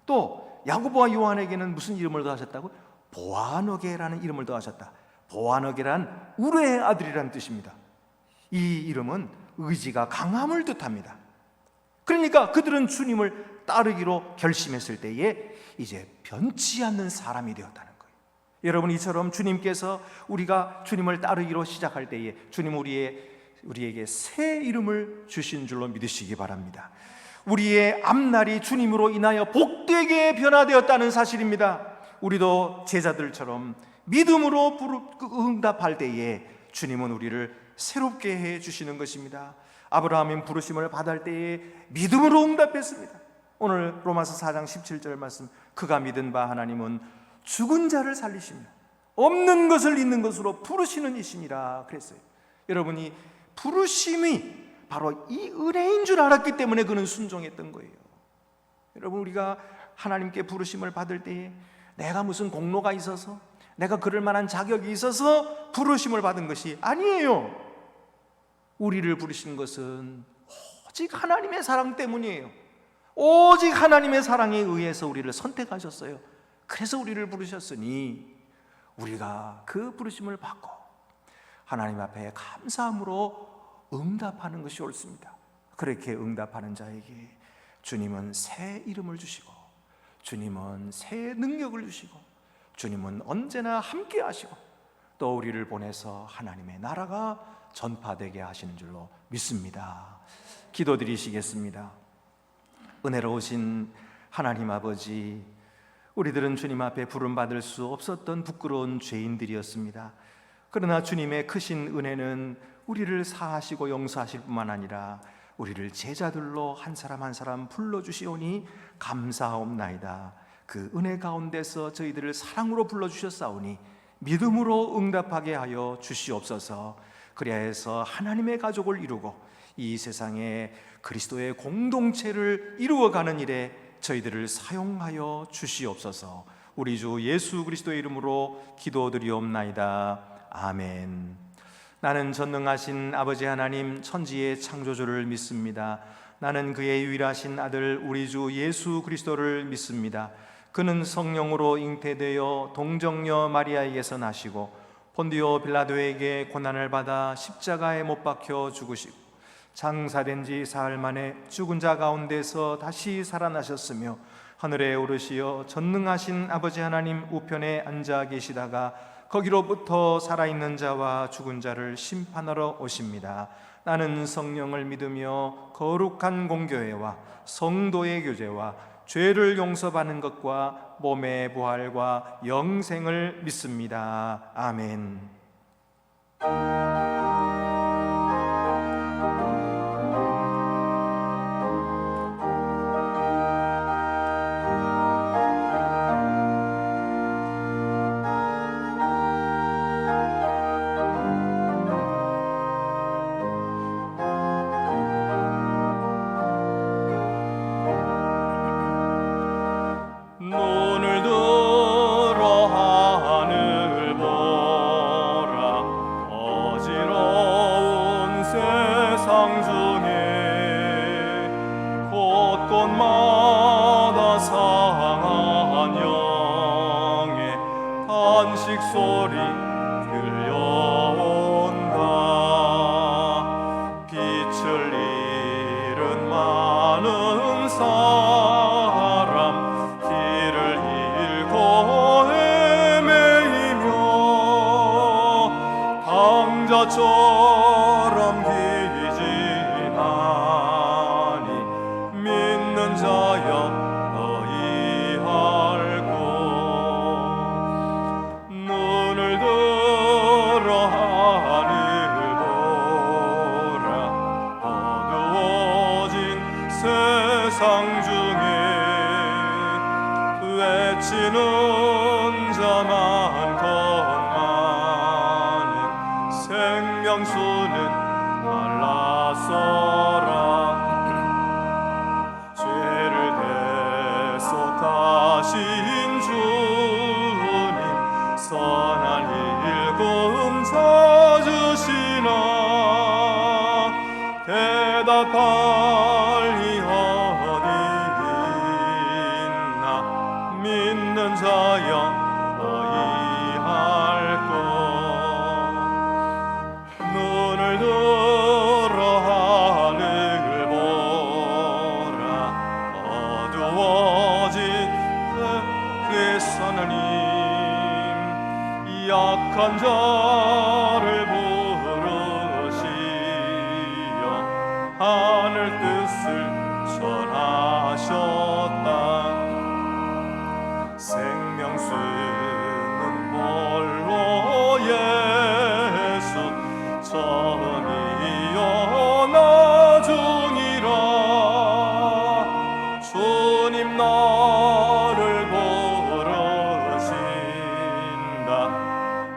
또 야고보와 요한에게는 무슨 이름을 더하셨다고? 보아너게라는 이름을 더하셨다. 보아너게란 우레의 아들이라는 뜻입니다. 이 이름은 의지가 강함을 뜻합니다. 그러니까 그들은 주님을 따르기로 결심했을 때에 이제 변치 않는 사람이 되었다는 거예요. 여러분, 이처럼 주님께서 우리가 주님을 따르기로 시작할 때에 주님 우리에게 새 이름을 주신 줄로 믿으시기 바랍니다. 우리의 앞날이 주님으로 인하여 복되게 변화되었다는 사실입니다. 우리도 제자들처럼 믿음으로 응답할 때에 주님은 우리를 새롭게 해 주시는 것입니다. 아브라함이 부르심을 받을 때에 믿음으로 응답했습니다. 오늘 로마서 4장 17절 말씀, 그가 믿은 바 하나님은 죽은 자를 살리시며 없는 것을 있는 것으로 부르시는 이시니라 그랬어요. 여러분이 부르심이 바로 이 은혜인 줄 알았기 때문에 그는 순종했던 거예요. 여러분, 우리가 하나님께 부르심을 받을 때에 내가 무슨 공로가 있어서, 내가 그럴 만한 자격이 있어서 부르심을 받은 것이 아니에요. 우리를 부르신 것은 오직 하나님의 사랑 때문이에요. 오직 하나님의 사랑에 의해서 우리를 선택하셨어요. 그래서 우리를 부르셨으니 우리가 그 부르심을 받고 하나님 앞에 감사함으로 응답하는 것이 옳습니다. 그렇게 응답하는 자에게 주님은 새 이름을 주시고 주님은 새 능력을 주시고 주님은 언제나 함께 하시고 또 우리를 보내서 하나님의 나라가 전파되게 하시는 줄로 믿습니다. 기도드리시겠습니다. 은혜로우신 하나님 아버지, 우리들은 주님 앞에 부름받을 수 없었던 부끄러운 죄인들이었습니다. 그러나 주님의 크신 은혜는 우리를 사하시고 용서하실 뿐만 아니라 우리를 제자들로 한 사람 한 사람 불러주시오니 감사하옵나이다. 그 은혜 가운데서 저희들을 사랑으로 불러주셨사오니 믿음으로 응답하게 하여 주시옵소서. 그리하여서 하나님의 가족을 이루고 이 세상에 그리스도의 공동체를 이루어가는 일에 저희들을 사용하여 주시옵소서. 우리 주 예수 그리스도의 이름으로 기도드리옵나이다. 아멘. 나는 전능하신 아버지 하나님 천지의 창조주를 믿습니다. 나는 그의 유일하신 아들 우리 주 예수 그리스도를 믿습니다. 그는 성령으로 잉태되어 동정녀 마리아에게서 나시고 본디오 빌라도에게 고난을 받아 십자가에 못 박혀 죽으시고 장사된 지 사흘 만에 죽은 자 가운데서 다시 살아나셨으며 하늘에 오르시어 전능하신 아버지 하나님 우편에 앉아 계시다가 거기로부터 살아있는 자와 죽은 자를 심판하러 오십니다. 나는 성령을 믿으며 거룩한 공교회와 성도의 교제와 죄를 용서받는 것과 몸의 부활과 영생을 믿습니다. 아멘. 소리 들려온다. 빛을 잃은 많은 사람 길을 잃고 헤매이며 당자처럼 기진하니 믿는 자여 세상 중에 외치는 자만 건많은 생명수는 말라서라. 죄를 대속하신 주님 선한 일금 찾으시나 대답할리 믿는 자여 어이할꼬. 눈을 들어 하늘을 보라. 어두워진 하나님 약한 자를 부르시어 하늘 뜻을 전하셨다. 생명수는 홀로 예수 처음이요 나중이라. 주님 나를 부르신다.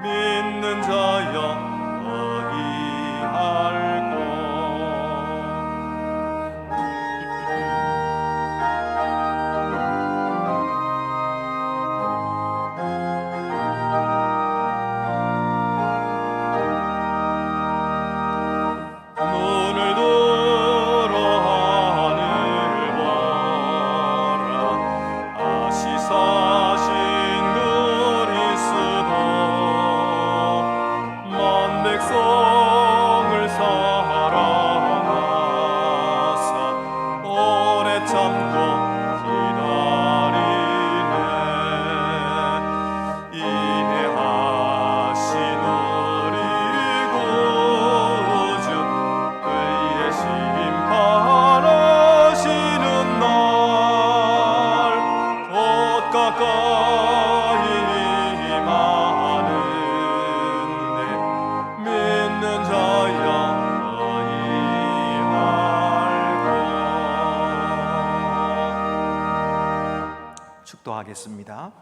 믿는 자여 어이할꼬. 축도하겠습니다.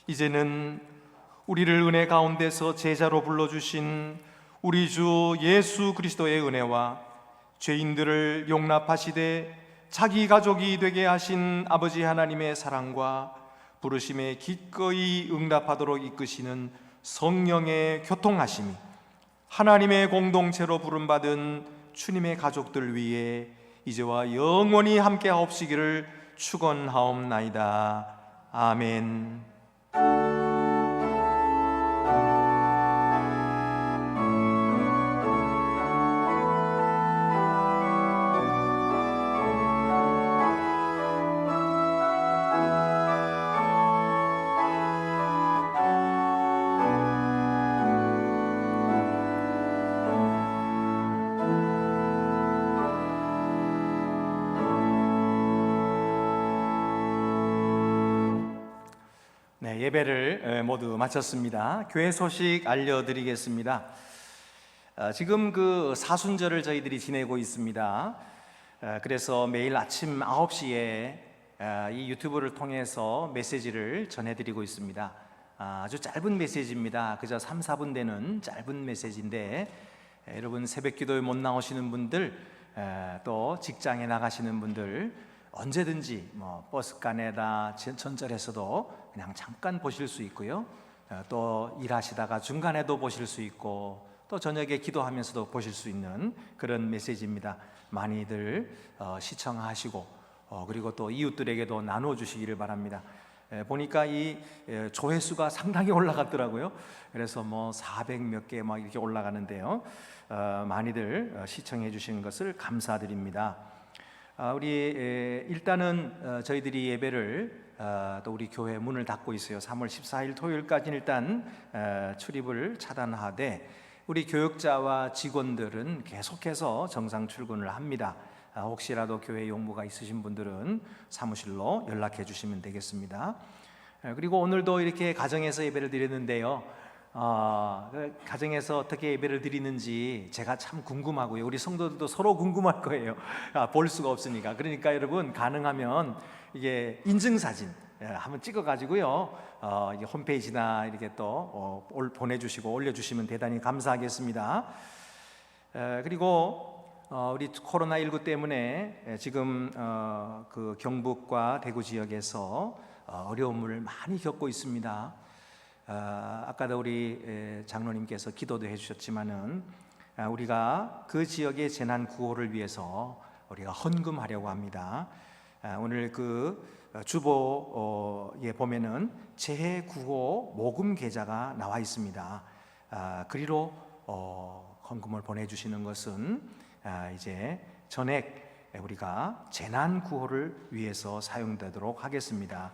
이제는 우리를 은혜 가운데서 제자로 불러주신 우리 주 예수 그리스도의 은혜와 죄인들을 용납하시되 자기 가족이 되게 하신 아버지 하나님의 사랑과 부르심에 기꺼이 응답하도록 이끄시는 성령의 교통하심이 하나님의 공동체로 부름받은 주님의 가족들 위에 이제와 영원히 함께하옵시기를 축원하옵나이다. 아멘. 네, 예배를 모두 마쳤습니다. 교회 소식 알려드리겠습니다. 지금 그 사순절을 저희들이 지내고 있습니다. 그래서 매일 아침 9시에 이 유튜브를 통해서 메시지를 전해드리고 있습니다. 아주 짧은 메시지입니다. 그저 3, 4분 되는 짧은 메시지인데 여러분 새벽 기도에 못 나오시는 분들 또 직장에 나가시는 분들 언제든지 버스간에다 전철에서도 그냥 잠깐 보실 수 있고요. 또 일하시다가 중간에도 보실 수 있고 또 저녁에 기도하면서도 보실 수 있는 그런 메시지입니다. 많이들 시청하시고 그리고 또 이웃들에게도 나눠주시기를 바랍니다. 보니까 이 조회수가 상당히 올라갔더라고요. 그래서 400 몇 개 막 이렇게 올라가는데요. 많이들 시청해 주시는 것을 감사드립니다. 우리 일단은 저희들이 예배를 또 우리 교회 문을 닫고 있어요. 3월 14일 토요일까지는 일단 출입을 차단하되 우리 교역자와 직원들은 계속해서 정상 출근을 합니다. 혹시라도 교회 용무가 있으신 분들은 사무실로 연락해 주시면 되겠습니다. 그리고 오늘도 이렇게 가정에서 예배를 드렸는데요. 가정에서 어떻게 예배를 드리는지 제가 참 궁금하고요. 우리 성도들도 서로 궁금할 거예요. 볼 수가 없으니까. 그러니까 여러분 가능하면 이게 인증사진 한번 찍어가지고요. 홈페이지나 이렇게 또 보내주시고 올려주시면 대단히 감사하겠습니다. 그리고 우리 코로나19 때문에 지금 그 경북과 대구 지역에서 어려움을 많이 겪고 있습니다. 아까도 우리 장로님께서 기도도 해주셨지만은 우리가 그 지역의 재난 구호를 위해서 우리가 헌금하려고 합니다. 오늘 그 주보에 보면은 재해 구호 모금 계좌가 나와 있습니다. 그리로 헌금을 보내주시는 것은 이제 전액 우리가 재난 구호를 위해서 사용되도록 하겠습니다.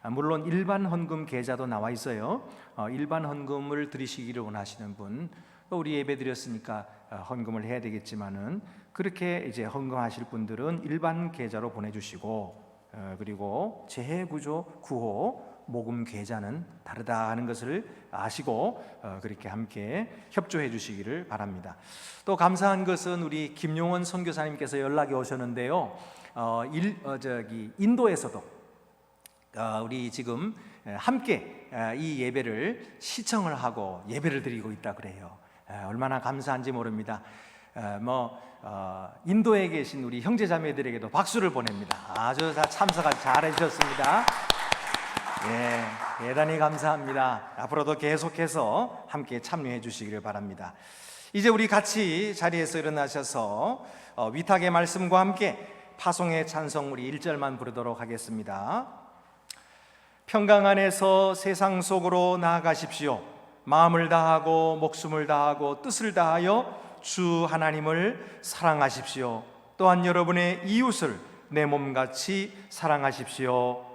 물론 일반 헌금 계좌도 나와 있어요. 일반 헌금을 드리시기를 원하시는 분, 우리 예배 드렸으니까 헌금을 해야 되겠지만은 그렇게 이제 헌금하실 분들은 일반 계좌로 보내주시고 그리고 재해구조 구호 모금 계좌는 다르다 하는 것을 아시고 그렇게 함께 협조해 주시기를 바랍니다. 또 감사한 것은 우리 김용원 선교사님께서 연락이 오셨는데요. 인도에서도 우리 지금 함께 이 예배를 시청을 하고 예배를 드리고 있다 그래요. 얼마나 감사한지 모릅니다. 인도에 계신 우리 형제자매들에게도 박수를 보냅니다. 아주 다 참석을 잘 해주셨습니다. 대단히 감사합니다. 앞으로도 계속해서 함께 참여해 주시기를 바랍니다. 이제 우리 같이 자리에서 일어나셔서 위탁의 말씀과 함께 파송의 찬송 우리 1절만 부르도록 하겠습니다. 평강 안에서 세상 속으로 나아가십시오. 마음을 다하고 목숨을 다하고 뜻을 다하여 주 하나님을 사랑하십시오. 또한 여러분의 이웃을 내 몸같이 사랑하십시오.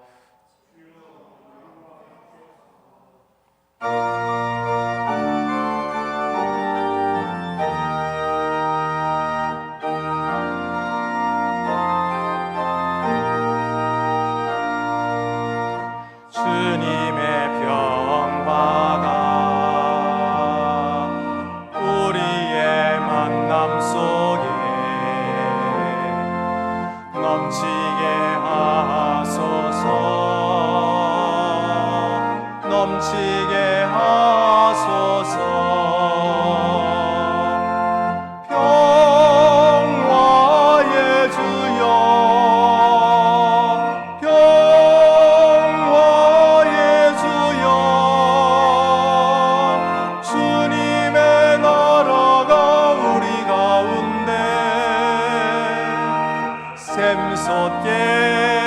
주님의 평화가 우리의 만남 속에 넘치게 하소서. 넘치게 하소서. 평화의 주여, 평화의 주여, 주님의 나라가 우리 가운데 샘솟게